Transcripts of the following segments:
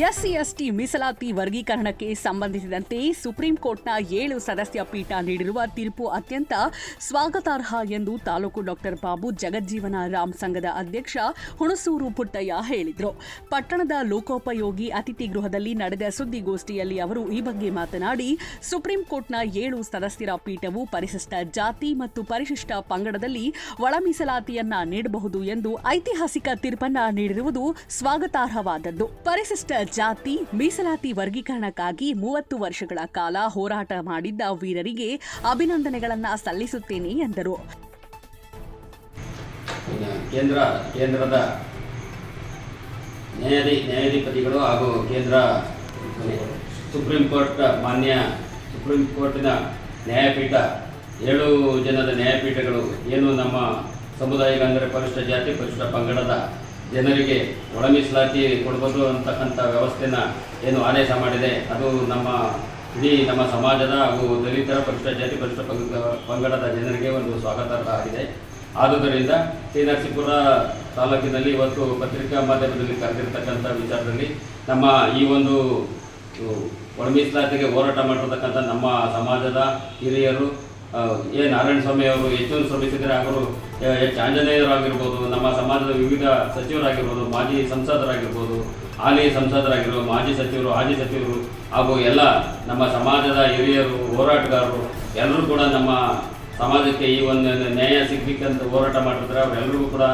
SC ST ಮೀಸಲಾತಿ ವರ್ಗೀಕರಣಕ್ಕೆ ಸಂಬಂಧಿಸಿದಂತೆ supreme ಕೋರ್ಟ್ನ 7 ಸದಸ್ಯ ಪೀಠ ನೀಡಿರುವ ತೀರ್ಪು ಅತ್ಯಂತ ಸ್ವಾಗತಾರ್ಹ ಎಂದು ತಾಲೂಕು ಡಾಕ್ಟರ್ ಬಾಬು ಜಗಜ್ಜೀವನ ರಾಮ್ ಸಂಘದ ಅಧ್ಯಕ್ಷ ಹುಣಸೂರು ಪುಟ್ಟಯ್ಯ ಹೇಳಿದರು. ಪಟ್ಟಣದ ಲೋಕೋಪಯೋಗಿ ಅತಿಥಿ ಗೃಹದಲ್ಲಿ ನಡೆದ ಸುದ್ದಿಗೋಷ್ಠಿಯಲ್ಲಿ ಅವರು ಈ ಬಗ್ಗೆ ಮಾತನಾಡಿ, ಸುಪ್ರೀಂ ಕೋರ್ಟ್ನ 7 ಸದಸ್ಯರ ಪೀಠವು ಪರಿಶಿಷ್ಟ ಜಾತಿ ಮತ್ತು ಪರಿಶಿಷ್ಟ ಪಂಗಡದಲ್ಲಿ ಒಳ ಮೀಸಲಾತಿಯನ್ನ ನೀಡಬಹುದು ಎಂದು ಐತಿಹಾಸಿಕ ತೀರ್ಪನ್ನ ನೀಡಿರುವುದು ಸ್ವಾಗತಾರ್ಹವಾದದ್ದು. ಪರಿಶಿಷ್ಟ ಜಾತಿ ಮೀಸಲಾತಿ ವರ್ಗೀಕರಣಕ್ಕಾಗಿ 30 ವರ್ಷಗಳ ಕಾಲ ಹೋರಾಟ ಮಾಡಿದ್ದ ವೀರರಿಗೆ ಅಭಿನಂದನೆಗಳನ್ನು ಸಲ್ಲಿಸುತ್ತೇನೆ ಎಂದರು. ಕೇಂದ್ರದ ನ್ಯಾಯಾಧಿಪತಿಗಳು ಹಾಗೂ ಕೇಂದ್ರ ಸುಪ್ರೀಂ ಕೋರ್ಟ್ನ ನ್ಯಾಯಪೀಠ 7 ಜನದ ನ್ಯಾಯಪೀಠಗಳು ಏನು ನಮ್ಮ ಸಮುದಾಯ ಅಂದರೆ ಪರಿಶಿಷ್ಟ ಜಾತಿ ಪರಿಶಿಷ್ಟ ಪಂಗಡದ ಜನರಿಗೆ ಒಳ ಮೀಸಲಾತಿ ಕೊಡಬಹುದು ಅಂತಕ್ಕಂಥ ವ್ಯವಸ್ಥೆನ ಏನು ಆದೇಶ ಮಾಡಿದೆ, ಅದು ಇಡೀ ನಮ್ಮ ಸಮಾಜದ ಹಾಗೂ ದಲಿತರ ಪರಿಶಿಷ್ಟ ಜಾತಿ ಪರಿಶಿಷ್ಟ ಪಂಗಡದ ಜನರಿಗೆ ಒಂದು ಸ್ವಾಗತಾರ್ಹ ಆಗಿದೆ. ಆದುದರಿಂದ ಟಿ ನರಸೀಪುರ ತಾಲೂಕಿನಲ್ಲಿ ಇವತ್ತು ಪತ್ರಿಕಾ ಮಾಧ್ಯಮದಲ್ಲಿ ಕರೆದಿರ್ತಕ್ಕಂಥ ವಿಚಾರದಲ್ಲಿ ನಮ್ಮ ಈ ಒಂದು ಒಳ ಮೀಸಲಾತಿಗೆ ಹೋರಾಟ ಮಾಡಿರ್ತಕ್ಕಂಥ ನಮ್ಮ ಸಮಾಜದ ಹಿರಿಯರು ನಾರಾಯಣ ಸ್ವಾಮಿ ಅವರು ಹೆಚ್ಚು ಶ್ರಮಿಸಿದರೆ, ಅವರು ಆಂಜನೇಯರಾಗಿರ್ಬೋದು, ನಮ್ಮ ಸಮಾಜದ ವಿವಿಧ ಸಚಿವರಾಗಿರ್ಬೋದು, ಮಾಜಿ ಸಂಸದರಾಗಿರ್ಬೋದು, ಹಾಲಿ ಸಂಸದರಾಗಿರ್ಬೋದು, ಮಾಜಿ ಸಚಿವರು ಹಾಗೂ ಎಲ್ಲ ನಮ್ಮ ಸಮಾಜದ ಹಿರಿಯರು ಹೋರಾಟಗಾರರು ಎಲ್ಲರೂ ಕೂಡ ನಮ್ಮ ಸಮಾಜಕ್ಕೆ ಈ ಒಂದು ನ್ಯಾಯ ಸಿಗಲಿಕ್ಕಂತ ಹೋರಾಟ ಮಾಡಿರ್ತಾರೆ. ಅವರೆಲ್ಲರಿಗೂ ಕೂಡ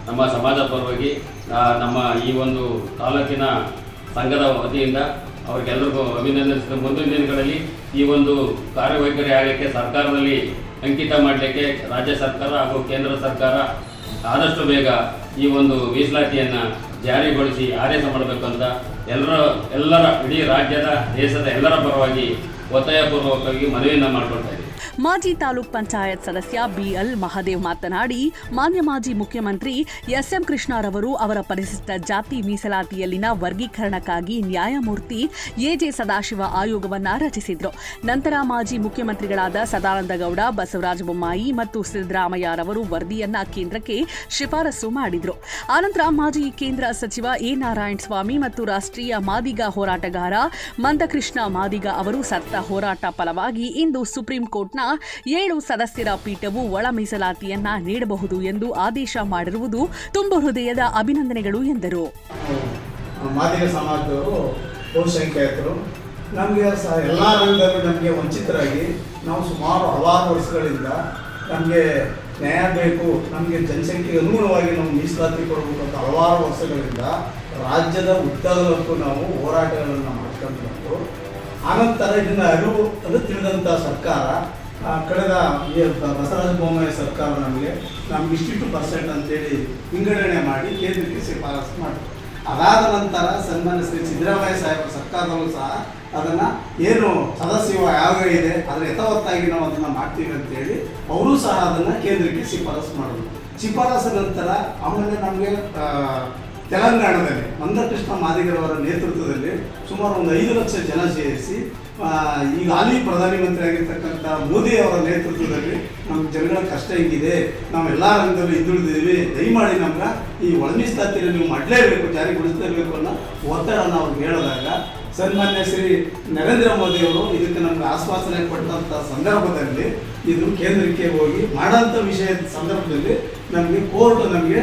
ನಮ್ಮ ಸಮಾಜ ಪರವಾಗಿ ನಮ್ಮ ಈ ಒಂದು ತಾಲೂಕಿನ ಸಂಘದ ವತಿಯಿಂದ ಅವ್ರಿಗೆಲ್ಲರಿಗೂ ಅಭಿನಂದಿಸಿದ. ಮುಂದಿನ ದಿನಗಳಲ್ಲಿ ಈ ಒಂದು ಕಾರ್ಯವೈಖರಿ ಆಗಲಿಕ್ಕೆ ಸರ್ಕಾರದಲ್ಲಿ ಅಂಕಿತ ಮಾಡಲಿಕ್ಕೆ ರಾಜ್ಯ ಸರ್ಕಾರ ಹಾಗೂ ಕೇಂದ್ರ ಸರ್ಕಾರ ಆದಷ್ಟು ಬೇಗ ಈ ಒಂದು ಮೀಸಲಾತಿಯನ್ನು ಜಾರಿಗೊಳಿಸಿ ಆದೇಶ ಮಾಡಬೇಕು ಅಂತ ಎಲ್ಲರ ಇಡೀ ರಾಜ್ಯದ ದೇಶದ ಎಲ್ಲರ ಪರವಾಗಿ ಒತ್ತಾಯಪೂರ್ವಕವಾಗಿ ಮನವಿಯನ್ನು ಮಾಡಿಕೊಳ್ತಾ ಇದ್ದೀವಿ. ಮಾಜಿ ತಾಲೂಕ್ ಪಂಚಾಯತ್ ಸದಸ್ಯ ಬಿಎಲ್ ಮಹದೇವ್ ಮಾತನಾಡಿ, ಮಾನ್ಯ ಮಾಜಿ ಮುಖ್ಯಮಂತ್ರಿ ಎಸ್ಎಂ ಕೃಷ್ಣರವರು ಅವರ ಪರಿಶಿಷ್ಟ ಜಾತಿ ಮೀಸಲಾತಿಯಲ್ಲಿನ ವರ್ಗೀಕರಣಕ್ಕಾಗಿ ನ್ಯಾಯಮೂರ್ತಿ ಎಜೆ ಸದಾಶಿವ ಆಯೋಗವನ್ನ ರಚಿಸಿದ್ರು. ನಂತರ ಮಾಜಿ ಮುಖ್ಯಮಂತ್ರಿಗಳಾದ ಸದಾನಂದ ಗೌಡ, ಬಸವರಾಜ ಬೊಮ್ಮಾಯಿ ಮತ್ತು ಸಿದ್ದರಾಮಯ್ಯರವರು ವರದಿಯನ್ನ ಕೇಂದ್ರಕ್ಕೆ ಶಿಫಾರಸು ಮಾಡಿದ್ರು. ಆನಂತರ ಮಾಜಿ ಕೇಂದ್ರ ಸಚಿವ ಎ ನಾರಾಯಣ ಸ್ವಾಮಿ ಮತ್ತು ರಾಷ್ಟ್ರೀಯ ಮಾದಿಗ ಹೋರಾಟಗಾರ ಮಂದಕೃಷ್ಣ ಮಾದಿಗ ಅವರು ಸತ್ತ ಹೋರಾಟ ಫಲವಾಗಿ ಇಂದು ಸುಪ್ರೀಂ ಕೋರ್ಟ್ನ 7 ಸದಸ್ಯರ ಪೀಠವು ಒಳ ಮೀಸಲಾತಿಯನ್ನ ನೀಡಬಹುದು ಎಂದು ಆದೇಶ ಮಾಡಿರುವುದು ತುಂಬ ಹೃದಯದ ಅಭಿನಂದನೆಗಳು ಎಂದರು. ಮಾದಿಗ ಸಮಾಜದವರು ಬಹುಸಂಖ್ಯಾತರು ನಮಗೆ ಎಲ್ಲ ರಂಗದಲ್ಲೂ ನಮಗೆ ವಂಚಿತರಾಗಿ ನಾವು ಸುಮಾರು ಹಲವಾರು ವರ್ಷಗಳಿಂದ ನಮಗೆ ನ್ಯಾಯ ಬೇಕು, ನಮಗೆ ಜನಸಂಖ್ಯೆಗೆ ಅನುಗುಣವಾಗಿ ನಾವು ಮೀಸಲಾತಿ ಕೊಡಬೇಕು ಅಂತ ಹಲವಾರು ವರ್ಷಗಳಿಂದ ರಾಜ್ಯದ ಉದ್ದಗಲಕ್ಕೂ ನಾವು ಹೋರಾಟಗಳನ್ನು ಮಾಡ್ಕೊಂಡು ಆನಂತರ ಇದನ್ನು ಅರಿವು ತಿಳಿದಂಥ ಸರ್ಕಾರ ಕಳೆದ ಬಸವರಾಜ ಬೊಮ್ಮಾಯಿ ಸರ್ಕಾರ ನಮಗೆ ಇಷ್ಟಿಷ್ಟು % ಅಂತೇಳಿ ವಿಂಗಡಣೆ ಮಾಡಿ ಕೇಂದ್ರಕ್ಕೆ ಶಿಫಾರಸು ಮಾಡಿದ್ರು. ಅದಾದ ನಂತರ ಸನ್ಮಾನ್ಯ ಶ್ರೀ ಸಿದ್ದರಾಮಯ್ಯ ಸಾಹೇಬರ ಸರ್ಕಾರದಲ್ಲೂ ಸಹ ಅದನ್ನು ಏನು ಸದಸ್ಯ ಆಯೋಗ ಇದೆ ಅದರ ಯಥಾವತ್ತಾಗಿ ನಾವು ಅದನ್ನು ಮಾಡ್ತೀವಿ ಅಂತೇಳಿ ಅವರು ಸಹ ಅದನ್ನು ಕೇಂದ್ರಕ್ಕೆ ಶಿಫಾರಸು ಮಾಡಿದ್ರು. ಶಿಫಾರಸು ನಂತರ ಆಮೇಲೆ ನಮಗೆ ತೆಲಂಗಾಣದಲ್ಲಿ ಮಂದಕೃಷ್ಣ ಮಾದಿಗರವರ ನೇತೃತ್ವದಲ್ಲಿ ಸುಮಾರು ಒಂದು 5 ಲಕ್ಷ ಜನ ಸೇರಿಸಿ ಈಗ ಹಾಲಿ ಪ್ರಧಾನಮಂತ್ರಿ ಆಗಿರ್ತಕ್ಕಂಥ ಮೋದಿ ಅವರ ನೇತೃತ್ವದಲ್ಲಿ ನಮ್ಮ ಜನಗಳ ಕಷ್ಟ ಹಿಂಗಿದೆ, ನಾವೆಲ್ಲ ರಂಗದಲ್ಲೂ ಹಿಂದುಳಿದಿದ್ದೀವಿ, ದಯಮಾಡಿ ನಮ್ಗೆ ಈ ಒಳ ಮೀಸಲಾತಿಯನ್ನು ನೀವು ಮಾಡಲೇಬೇಕು, ಜಾರಿಗೊಳಿಸಲೇಬೇಕು ಅನ್ನೋ ಒತ್ತಡವನ್ನು ಅವ್ರಿಗೆ ಹೇಳಿದಾಗ ಸನ್ಮಾನ್ಯ ಶ್ರೀ ನರೇಂದ್ರ ಮೋದಿ ಅವರು ಇದಕ್ಕೆ ನಮ್ಗೆ ಆಶ್ವಾಸನೆ ಕೊಟ್ಟಂಥ ಸಂದರ್ಭದಲ್ಲಿ ಇದು ಕೇಂದ್ರಕ್ಕೆ ಹೋಗಿ ಮಾಡೋಂಥ ವಿಷಯದ ಸಂದರ್ಭದಲ್ಲಿ ನಮಗೆ ಕೋರ್ಟ್ ನಮಗೆ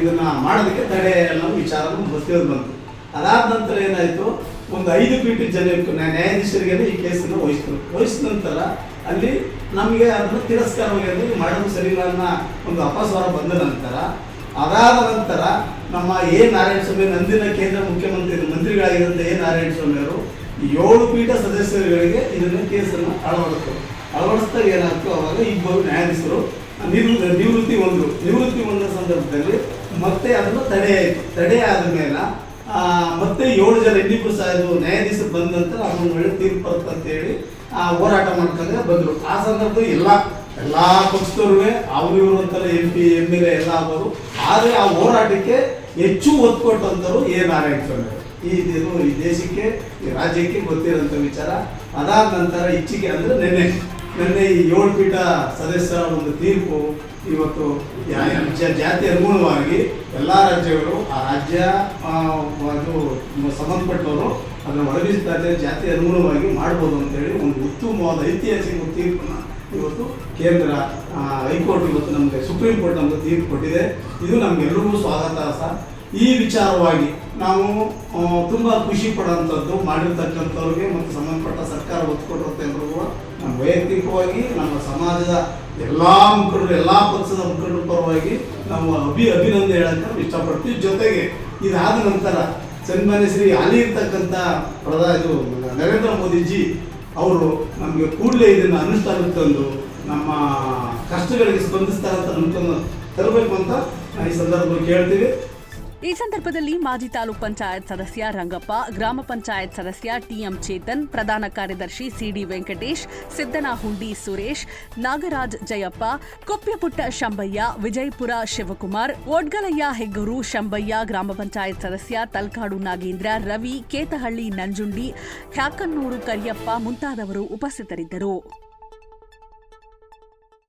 ಇದನ್ನು ಮಾಡೋದಕ್ಕೆ ತಡೆ ಅನ್ನೋ ವಿಚಾರ ಗೊತ್ತಿರೋದು ಬಂತು. ಅದಾದ ನಂತರ ಏನಾಯಿತು, ಒಂದು 5 ಪೀಠ ನ್ಯಾಯಾಧೀಶರಿಗೆ ಈ ಕೇಸನ್ನು ವಹಿಸಿದ ನಂತರ ಅಲ್ಲಿ ನಮಗೆ ಅದನ್ನು ತಿರಸ್ಕಾರವಾಗಿ ಮಾಡೋದು ಸರಿಯಿಲ್ಲ ಅನ್ನೋ ಒಂದು ಅಪಸ್ವರ ಬಂದ ನಂತರ ಅದಾದ ನಂತರ ನಮ್ಮ ಎ ನಾರಾಯಣ ಸ್ವಾಮಿ ನಂದಿನ ಕೇಂದ್ರ ಮಂತ್ರಿಗಳಾಗಿದ್ದಂಥ ಎ ನಾರಾಯಣ ಸ್ವಾಮಿ ಅವರು 7 ಪೀಠ ಸದಸ್ಯರುಗಳಿಗೆ ಇದನ್ನು ಕೇಸನ್ನು ಅಳವಡಿಸಿದಾಗ ಏನಾಯ್ತು, ಅವಾಗ ಇಬ್ಬರು ನ್ಯಾಯಾಧೀಶರು ನಿವೃತ್ತಿ ಹೊಂದ ಸಂದರ್ಭದಲ್ಲಿ ಮತ್ತೆ ಅದನ್ನು ತಡೆ ಆದ ಮೇಲೆ ಮತ್ತೆ 7 ಜನ ಇನ್ನಿಬ್ಬರು ಸಹ ನ್ಯಾಯಾಧೀಶರು ಬಂದ ನಂತರ ಅದನ್ನು ಒಳ್ಳೆ ತೀರ್ಪು ಅಂತೇಳಿ ಹೋರಾಟ ಮಾಡ್ಕೊಂಡ್ರೆ ಬಂದರು. ಆ ಸಂದರ್ಭದಲ್ಲಿ ಎಲ್ಲ ಪಕ್ಷದವ್ರೂ ಅವರು ಇವರು ಅಂತಲ್ಲ MP MLA ಎಲ್ಲ ಆಗೋರು. ಆದರೆ ಆ ಹೋರಾಟಕ್ಕೆ ಹೆಚ್ಚು ಒತ್ತು ಕೊಟ್ಟಂಥವ್ರು ಎ ನಾರಾಯಣ ಸ್ವಾಮಿ. ಈ ದೇಶಕ್ಕೆ ಈ ರಾಜ್ಯಕ್ಕೆ ಗೊತ್ತಿರೋಂಥ ವಿಚಾರ. ಅದಾದ ನಂತರ ಇಚ್ಛಿಗೆ ಅಂದರೆ ನೆನ್ನೆ ನಿನ್ನೆ ಈ 7 ಪೀಠ ಸದಸ್ಯರ ಒಂದು ತೀರ್ಪು ಇವತ್ತು ಜಾತಿ ಅನುಗುಣವಾಗಿ ಎಲ್ಲ ರಾಜ್ಯಗಳು ಆ ರಾಜ್ಯ ಅದು ಸಂಬಂಧಪಟ್ಟವರು ಅದನ್ನು ಒಳಗಿಸ್ತಾರೆ ಜಾತಿ ಅನುಗುಣವಾಗಿ ಮಾಡ್ಬೋದು ಅಂತೇಳಿ ಒಂದು ಉತ್ತಮವಾದ ಐತಿಹಾಸಿಕ ತೀರ್ಪನ್ನು ಇವತ್ತು ಕೇಂದ್ರ ಹೈಕೋರ್ಟ್ ಇವತ್ತು ನಮಗೆ ಸುಪ್ರೀಂ ಕೋರ್ಟ್ ನಮಗೆ ತೀರ್ಪು ಕೊಟ್ಟಿದೆ. ಇದು ನಮಗೆಲ್ಲರಿಗೂ ಸ್ವಾಗತಾರ್ಹ. ಈ ವಿಚಾರವಾಗಿ ನಾವು ತುಂಬ ಖುಷಿ ಪಡೋಂಥದ್ದು ಮಾಡಿರ್ತಕ್ಕಂಥವ್ರಿಗೆ ಮತ್ತು ಸಂಬಂಧಪಟ್ಟ ಸರ್ಕಾರ ಒತ್ತು ಕೊಟ್ಟಿರುತ್ತೆ ಎಲ್ಲರಿಗೂ ನಮ್ಮ ವೈಯಕ್ತಿಕವಾಗಿ ನಮ್ಮ ಸಮಾಜದ ಎಲ್ಲ ಮುಖಂಡರು ಎಲ್ಲ ಪಕ್ಷದ ಮುಖಂಡರ ಪರವಾಗಿ ನಾವು ಅಭಿನಂದನೆ ಹೇಳೋಕ್ಕೆ ಇಷ್ಟಪಡ್ತೀವಿ. ಜೊತೆಗೆ ಇದಾದ ನಂತರ ಸನ್ಮಾನ್ಯ ಶ್ರೀ ಅಲ್ಲಿ ಇರ್ತಕ್ಕಂಥ ಇದು ನರೇಂದ್ರ ಮೋದಿಜಿ ಅವರು ನಮಗೆ ಕೂಡಲೇ ಇದನ್ನು ಅನುಷ್ಠಾನಕ್ಕೆ ತಂದು ನಮ್ಮ ಕಷ್ಟಗಳಿಗೆ ಸ್ಪಂದಿಸ್ತಾರೆ ಅಂತ ಅನ್ಕೊಂಡು ತರಬೇಕು ಅಂತ ಈ ಸಂದರ್ಭದಲ್ಲಿ ಕೇಳ್ತೀವಿ. ಈ ಸಂದರ್ಭದಲ್ಲಿ ಮಾಜಿ ತಾಲೂಕ್ ಪಂಚಾಯತ್ ಸದಸ್ಯ ರಂಗಪ್ಪ, ಗ್ರಾಮ ಪಂಚಾಯತ್ ಸದಸ್ಯ ಟಿಎಂ ಚೇತನ್, ಪ್ರಧಾನ ಕಾರ್ಯದರ್ಶಿ ಸಿಡಿ ವೆಂಕಟೇಶ್, ಸಿದ್ದನಹುಂಡಿ ಸುರೇಶ್, ನಾಗರಾಜ್ ಜಯಪ್ಪ, ಕೊಪ್ಯಪುಟ್ಟ ಶಂಬಯ್ಯ, ವಿಜಯಪುರ ಶಿವಕುಮಾರ್, ಒಡ್ಗಲಯ್ಯ ಹೆಗ್ಗೂರು ಶಂಬಯ್ಯ, ಗ್ರಾಮ ಪಂಚಾಯತ್ ಸದಸ್ಯ ತಲ್ಕಾಡು ನಾಗೇಂದ್ರ, ರವಿ, ಕೇತಹಳ್ಳಿ ನಂಜುಂಡಿ, ಹ್ಯಾಕನ್ನೂರು ಕರಿಯಪ್ಪ ಮುಂತಾದವರು ಉಪಸ್ಥಿತರಿದ್ದರು.